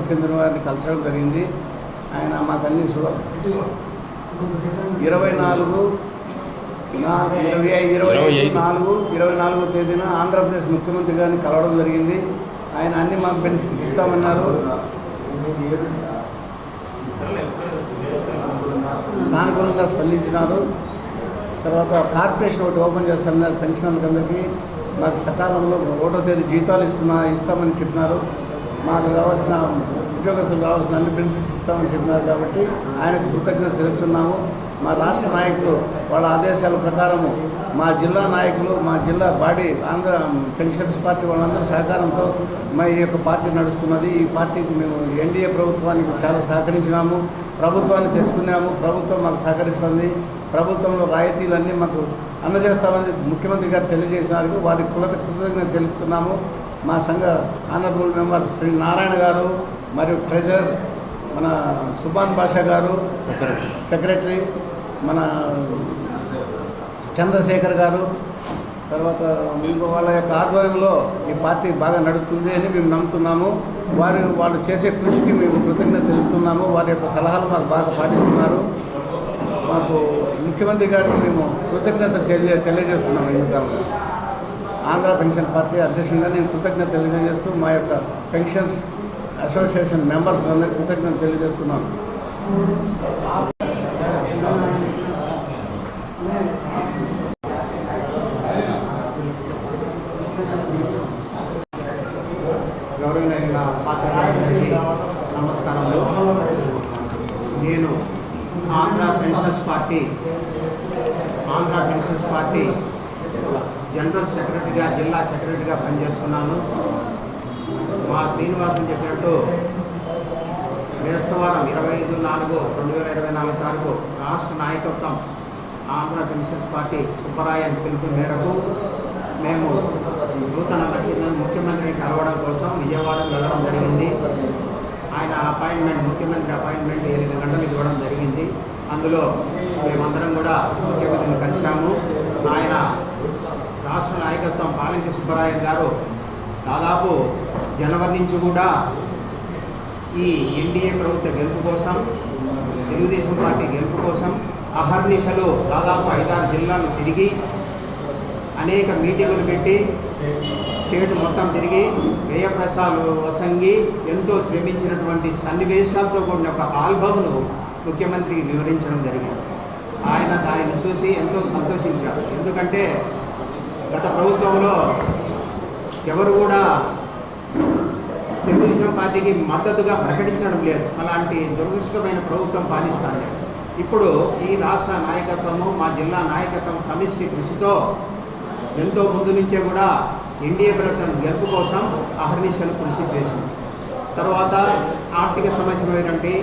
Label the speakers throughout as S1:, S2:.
S1: ముఖ్యమంత్రి గారిని కలచడం జరిగింది. ఆయన మాకు అన్ని 24 తేదీన ఆంధ్రప్రదేశ్ ముఖ్యమంత్రి గారిని కలవడం జరిగింది. ఆయన అన్ని మాకు బెనిఫిట్స్ ఇస్తామన్నారు. సానుకూలంగా స్పందించినారు. తర్వాత కార్పొరేషన్ ఒకటి ఓపెన్ చేస్తున్నారు పెన్షనర్లందరికీ. మాకు సకాలంలో 1వ తేదీ జీతాలు ఇస్తామని చెప్పినారు. మాకు కావాల్సిన ఉద్యోగస్తులకు కావాల్సిన అన్ని బెనిఫిట్స్ ఇస్తామని చెప్పినారు. కాబట్టి ఆయనకు కృతజ్ఞత తెలుపుతున్నాము. మా రాష్ట్ర నాయకులు వాళ్ళ ఆదేశాల ప్రకారము మా జిల్లా నాయకులు, మా జిల్లా బాడీ ఆంధ్ర పెన్షన్స్ పార్టీ వాళ్ళందరూ సహకారంతో మా ఈ యొక్క పార్టీ నడుస్తున్నది. ఈ పార్టీకి మేము ఎన్డీఏ ప్రభుత్వానికి చాలా సహకరించినాము. ప్రభుత్వాన్ని తెచ్చుకున్నాము. ప్రభుత్వం మాకు సహకరిస్తుంది. ప్రభుత్వంలో రాయితీలన్నీ మాకు అందజేస్తామని ముఖ్యమంత్రి గారు తెలియజేసినారు. వారికి కృతజ్ఞత తెలుపుతున్నాము. మా సంఘ ఆనరబుల్ మెంబర్ శ్రీ నారాయణ గారు మరియు ట్రెజరర్ మన సుభాన్ బాషా గారు, సెక్రటరీ మన చంద్రశేఖర్ గారు, తర్వాత మీకు వాళ్ళ యొక్క ఆధ్వర్యంలో ఈ పార్టీ బాగా నడుస్తుంది అని మేము నమ్ముతున్నాము. వాళ్ళు చేసే కృషికి మేము కృతజ్ఞత తెలుపుతున్నాము. వారి యొక్క సలహాలు మాకు బాగా పాటిస్తున్నారు. మాకు ముఖ్యమంత్రి గారికి మేము కృతజ్ఞత తెలియజేస్తున్నాము. ఎందుకంటే ఆంధ్ర పెన్షన్ పార్టీ అధ్యక్షుడిగా నేను కృతజ్ఞత తెలియజేస్తూ మా యొక్క పెన్షన్స్ అసోసియేషన్ మెంబర్స్ అందరికీ కృతజ్ఞత తెలియజేస్తున్నాను. గౌరవనీయ పార్టీ నమస్కారములు. నేను ఆంధ్ర పెన్షన్స్ పార్టీ జనరల్ సెక్రటరీగా, జిల్లా సెక్రటరీగా పనిచేస్తున్నాను. మా శ్రీనివాసన్ చెప్పినట్టు బేస్తవారం 25/4/2024 తారీఖు రాష్ట్ర నాయకత్వం ఆంధ్ర పెన్షన్స్ పార్టీ సుబ్బరాయన్ పిలుపు మేరకు మేము నూతన ముఖ్యమంత్రిని కలవడం కోసం విజయవాడకు వెళ్ళడం జరిగింది. ఆయన ముఖ్యమంత్రి అపాయింట్మెంట్ 8 గంటలకు ఇవ్వడం జరిగింది. అందులో మేమందరం కూడా ముఖ్యమంత్రిని కలిశాము. ఆయన రాష్ట్ర నాయకత్వం పాలంకి సుబ్బరాయన్ గారు దాదాపు జనవరి నుంచి కూడా ఈ ఎన్డీఏ ప్రభుత్వ గెలుపు కోసం, తెలుగుదేశం పార్టీ గెలుపు కోసం అహర్నిశలు దాదాపు 5-6 జిల్లాలు తిరిగి అనేక మీటింగులు పెట్టి స్టేట్ మొత్తం తిరిగి వ్యయప్రసాలు వసంగి ఎంతో శ్రమించినటువంటి సన్నివేశాలతో కూడిన ఒక ఆల్బమ్ను ముఖ్యమంత్రికి వివరించడం జరిగింది. ఆయన దానిని చూసి ఎంతో సంతోషించారు. ఎందుకంటే గత ప్రభుత్వంలో ఎవరు కూడా తెలుగుదేశం పార్టీకి మద్దతుగా ప్రకటించడం లేదు. అలాంటి దురదృష్టమైన ప్రభుత్వం పాలిస్తాను. ఇప్పుడు ఈ రాష్ట్ర నాయకత్వము, మా జిల్లా నాయకత్వం సమిష్టి కృషితో ఎంతో ముందు నుంచే కూడా ఎన్డీఏ ప్రభుత్వం గెలుపు కోసం అహర్నిశలు కృషి చేసింది. తర్వాత ఆర్థిక సమస్యలైనటువంటి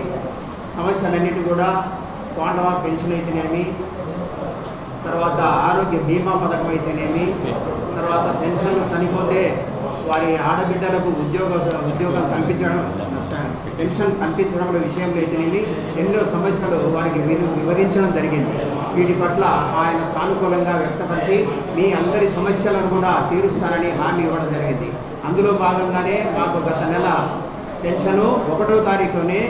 S1: సమస్యలన్నిటి కూడా క్వాంటమ్ ఆఫ్ పెన్షన్ అయితేనేమి, తర్వాత ఆరోగ్య బీమా పథకం అయితేనేమి, తర్వాత పెన్షన్లు చనిపోతే వారి ఆడబిడ్డలకు ఉద్యోగం కల్పించడం, పెన్షన్ కల్పించడం విషయంలో అయితేనేమి ఎన్నో సమస్యలు వారికి వివరించడం జరిగింది. వీటి పట్ల ఆయన సానుకూలంగా వ్యక్తపరిచి మీ అందరి సమస్యలను కూడా తీరుస్తానని హామీ ఇవ్వడం జరిగింది. అందులో భాగంగానే మాకు గత నెల పెన్షను 1వ తారీఖునే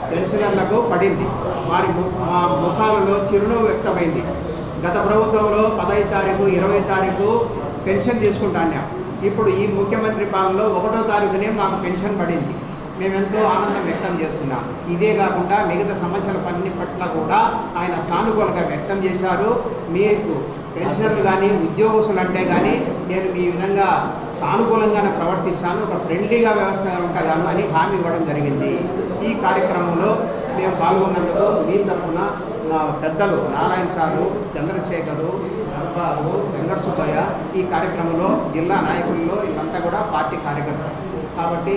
S1: పెన్షనర్లకు పడింది. మా ముఖాలలో చిరునవ్వు వ్యక్తమైంది. గత ప్రభుత్వంలో 15 తారీఖు 20 తారీఖు పెన్షన్ తీసుకుంటాను. ఇప్పుడు ఈ ముఖ్యమంత్రి పాలనలో 1వ తారీఖునే మాకు పెన్షన్ పడింది. మేమెంతో ఆనందం వ్యక్తం చేస్తున్నాం. ఇదే కాకుండా మిగతా సమస్యల పని పట్ల కూడా ఆయన సానుకూలంగా వ్యక్తం చేశారు. మీకు పెన్షన్లు కానీ ఉద్యోగస్తులు అంటే కానీ నేను ఈ విధంగా సానుకూలంగానే ప్రవర్తిస్తాను, ఒక ఫ్రెండ్లీగా వ్యవస్థగా ఉంటాను అని హామీ ఇవ్వడం జరిగింది. ఈ కార్యక్రమంలో మేము పాల్గొన్నందుకు మీ తరఫున మా పెద్దలు నారాయణ సారు, చంద్రశేఖరు, సర్బారు, వెంకట సుబ్బయ్య, ఈ కార్యక్రమంలో జిల్లా నాయకుల్లో వీళ్ళంతా కూడా పార్టీ కార్యకర్తలు కాబట్టి